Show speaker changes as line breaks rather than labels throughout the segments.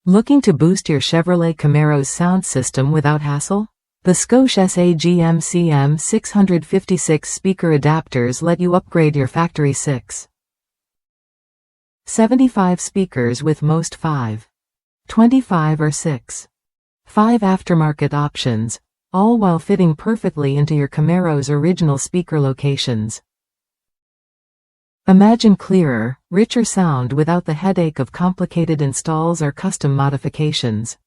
Looking to boost your Chevrolet Camaro's sound system without hassle? The Scosche SAGMCM656 speaker adapters let you upgrade your factory 6.75 speakers with most 5.25 or 6.5 aftermarket options, all while fitting perfectly into your Camaro's original speaker locations. Imagine clearer, richer sound without the headache of complicated installs or custom modifications.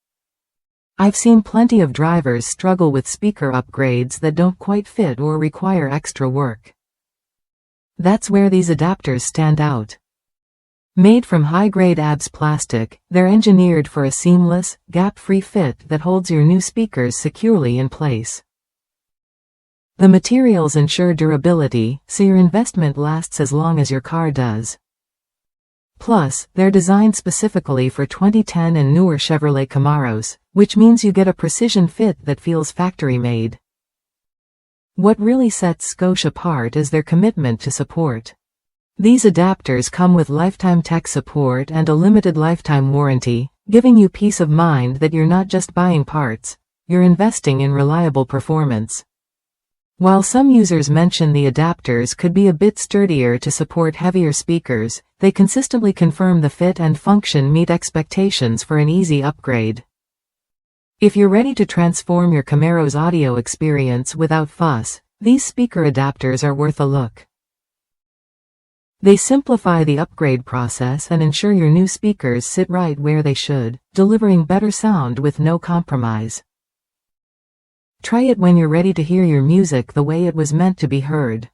I've seen plenty of drivers struggle with speaker upgrades that don't quite fit or require extra work. That's where these adapters stand out. Made from high-grade ABS plastic, they're engineered for a seamless, gap-free fit that holds your new speakers securely in place. The materials ensure durability, so your investment lasts as long as your car does. Plus, they're designed specifically for 2010 and newer Chevrolet Camaros, which means you get a precision fit that feels factory-made. What really sets Scosche apart is their commitment to support. These adapters come with lifetime tech support and a limited lifetime warranty, giving you peace of mind that you're not just buying parts, you're investing in reliable performance. While some users mention the adapters could be a bit sturdier to support heavier speakers, they consistently confirm the fit and function meet expectations for an easy upgrade. If you're ready to transform your Camaro's audio experience without fuss, these speaker adapters are worth a look. They simplify the upgrade process and ensure your new speakers sit right where they should, delivering better sound with no compromise. Try it when you're ready to hear your music the way it was meant to be heard.